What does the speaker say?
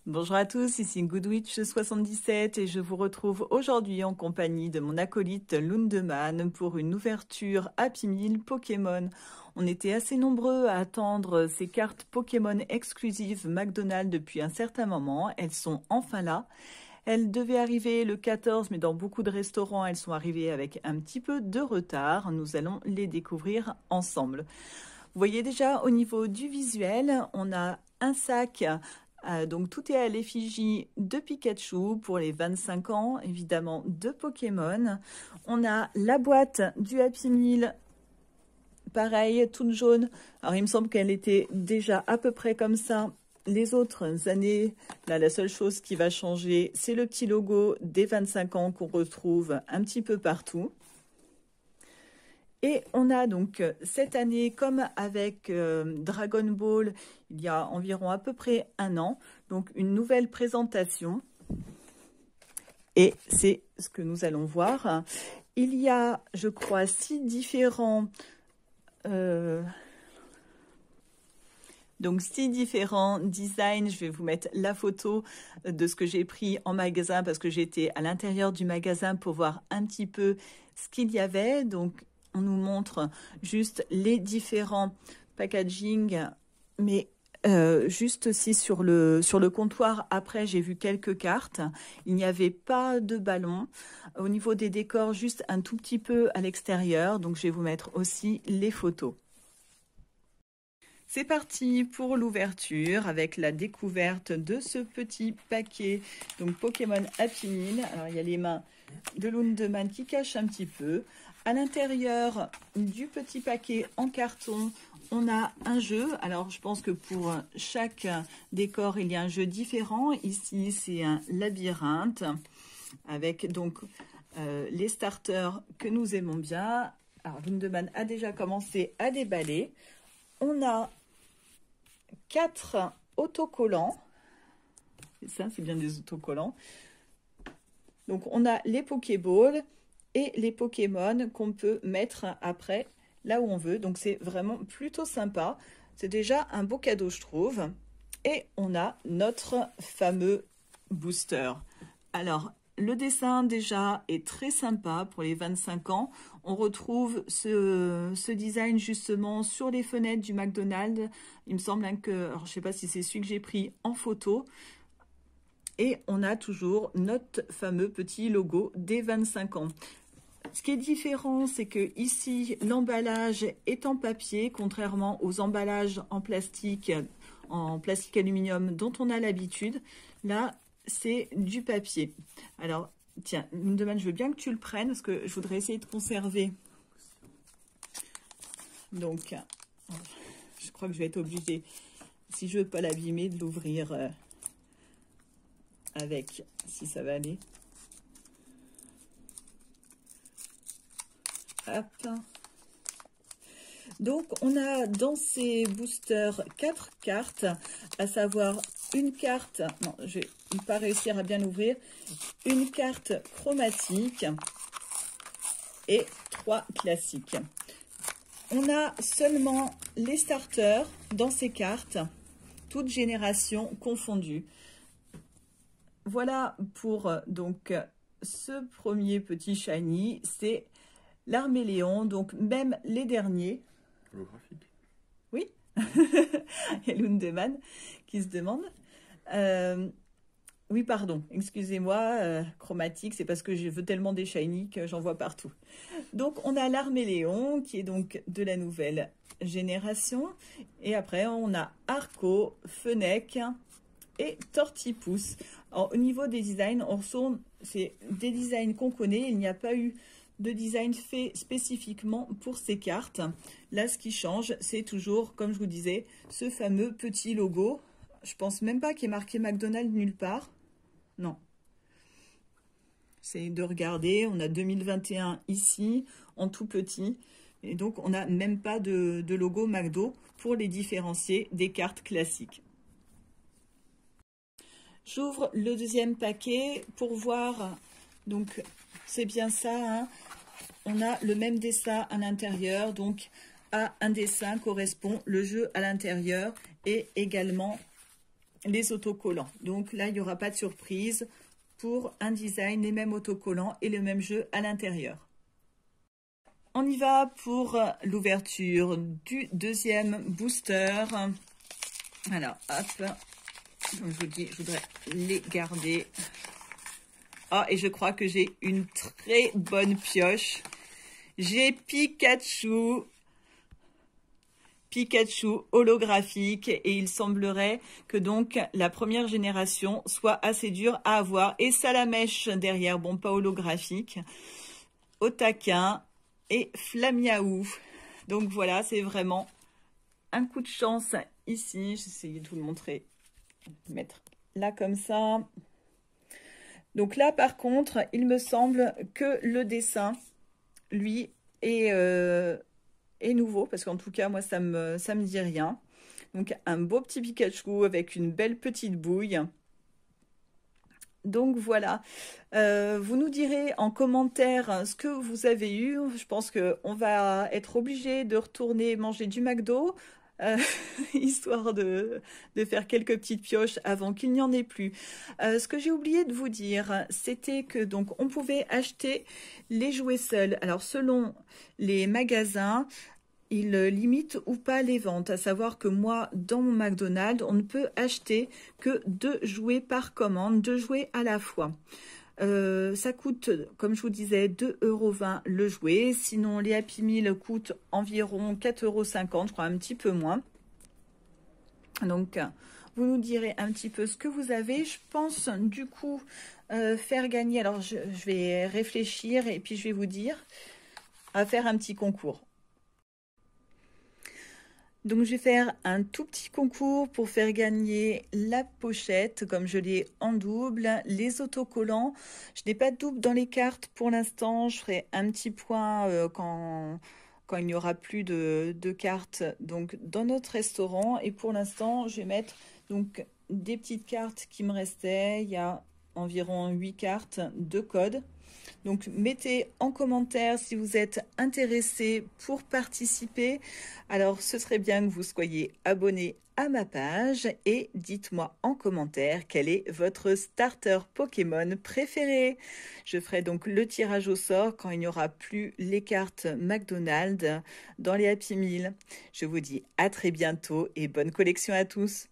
Bonjour à tous, ici Goodwitch77 et je vous retrouve aujourd'hui en compagnie de mon acolyte Lundeman pour une ouverture Happy Meal Pokémon. On était assez nombreux à attendre ces cartes Pokémon exclusives McDonald's depuis un certain moment. Elles sont enfin là. Elles devaient arriver le 14, mais dans beaucoup de restaurants, elles sont arrivées avec un petit peu de retard. Nous allons les découvrir ensemble. Vous voyez déjà au niveau du visuel, on a un sac. Donc tout est à l'effigie de Pikachu pour les 25 ans, évidemment de Pokémon. On a la boîte du Happy Meal, pareil, toute jaune. Alors il me semble qu'elle était déjà à peu près comme ça les autres années. Là, la seule chose qui va changer, c'est le petit logo des 25 ans qu'on retrouve un petit peu partout. Et on a donc cette année, comme avec Dragon Ball, il y a environ à peu près un an, donc une nouvelle présentation. Et c'est ce que nous allons voir. Il y a, je crois, 6 différents... Donc, 6 différents designs. Je vais vous mettre la photo de ce que j'ai pris en magasin parce que j'étais à l'intérieur du magasin pour voir un petit peu ce qu'il y avait. Donc, on nous montre juste les différents packaging, mais juste aussi sur le comptoir. Après, j'ai vu quelques cartes. Il n'y avait pas de ballon. Au niveau des décors, juste un tout petit peu à l'extérieur. Donc, je vais vous mettre aussi les photos. C'est parti pour l'ouverture avec la découverte de ce petit paquet. Donc Pokémon Happy Meal. Alors il y a les mains de Lundeman qui cachent un petit peu. À l'intérieur du petit paquet en carton, on a un jeu. Alors je pense que pour chaque décor, il y a un jeu différent. Ici, c'est un labyrinthe avec donc les starters que nous aimons bien. Alors Lundeman a déjà commencé à déballer. On a 4 autocollants. C'est ça, c'est bien des autocollants. Donc, on a les Pokéballs et les Pokémon qu'on peut mettre après là où on veut. Donc, c'est vraiment plutôt sympa. C'est déjà un beau cadeau, je trouve. Et on a notre fameux booster. Alors, le dessin déjà est très sympa pour les 25 ans. On retrouve ce design justement sur les fenêtres du McDonald's. Il me semble que, alors je ne sais pas si c'est celui que j'ai pris en photo. Et on a toujours notre fameux petit logo des 25 ans. Ce qui est différent, c'est que ici, l'emballage est en papier, contrairement aux emballages en plastique aluminium dont on a l'habitude. Là, c'est du papier. Alors, tiens, Lundeman, je veux bien que tu le prennes parce que je voudrais essayer de conserver. Donc, je crois que je vais être obligée, si je ne veux pas l'abîmer, de l'ouvrir avec, si ça va aller. Hop. Donc, on a dans ces boosters 4 cartes, à savoir une carte, non, je vais pas réussir à bien l'ouvrir, une carte chromatique et 3 classiques. On a seulement les starters dans ces cartes, toutes générations confondues. Voilà pour donc ce premier petit shiny, c'est l'Arméléon, donc même les derniers. Holographique. Oui, il y a Lundeman qui se demande. Oui, pardon, excusez-moi, chromatique, c'est parce que je veux tellement des shiny que j'en vois partout. Donc, on a l'Arméléon, qui est donc de la nouvelle génération. Et après, on a Arco, Fennec et Tortipousse. Alors, au niveau des designs, on retourne, c'est des designs qu'on connaît. Il n'y a pas eu de design fait spécifiquement pour ces cartes. Là, ce qui change, c'est toujours, comme je vous disais, ce fameux petit logo. Je pense même pas qu'il y ait marqué McDonald's nulle part. Non. C'est de regarder. On a 2021 ici, en tout petit. Et donc, on n'a même pas de logo McDo pour les différencier des cartes classiques. J'ouvre le deuxième paquet pour voir. Donc, c'est bien ça, hein. On a le même dessin à l'intérieur, donc à un dessin correspond le jeu à l'intérieur et également les autocollants. Donc là, il n'y aura pas de surprise pour un design, les mêmes autocollants et le même jeu à l'intérieur. On y va pour l'ouverture du deuxième booster. Alors, hop, comme je vous dis, je voudrais les garder. Ah, et je crois que j'ai une très bonne pioche. J'ai Pikachu holographique et il semblerait que donc la première génération soit assez dure à avoir. Et Salamèche derrière, bon, pas holographique. Otaquin et Flamiaou. Donc voilà, c'est vraiment un coup de chance ici. J'essaie de vous le montrer. Mettre là comme ça. Donc là, par contre, il me semble que le dessin, lui, est nouveau. Parce qu'en tout cas, moi, ça me dit rien. Donc un beau petit Pikachu avec une belle petite bouille. Donc voilà, vous nous direz en commentaire ce que vous avez eu. Je pense qu'on va être obligé de retourner manger du McDo, histoire de faire quelques petites pioches avant qu'il n'y en ait plus. Ce que j'ai oublié de vous dire, c'était que donc on pouvait acheter les jouets seuls. Alors selon les magasins, ils limitent ou pas les ventes, à savoir que moi, dans mon McDonald's, on ne peut acheter que 2 jouets par commande, 2 jouets à la fois. Ça coûte, comme je vous disais, 2,20 € le jouet. Sinon, les Happy Meal coûtent environ 4,50 €, je crois, un petit peu moins. Donc, vous nous direz un petit peu ce que vous avez. Je pense, du coup, faire gagner... Alors, je vais réfléchir et puis je vais vous dire, à faire un petit concours. Donc, je vais faire un tout petit concours pour faire gagner la pochette, comme je l'ai en double, les autocollants. Je n'ai pas de double dans les cartes pour l'instant. Je ferai un petit point quand il n'y aura plus de cartes donc, dans notre restaurant. Et pour l'instant, je vais mettre donc, des petites cartes qui me restaient. Il y a environ 8 cartes de code. Donc, mettez en commentaire si vous êtes intéressé pour participer. Alors, ce serait bien que vous soyez abonné à ma page et dites-moi en commentaire quel est votre starter Pokémon préféré. Je ferai donc le tirage au sort quand il n'y aura plus les cartes McDonald's dans les Happy Meal. Je vous dis à très bientôt et bonne collection à tous.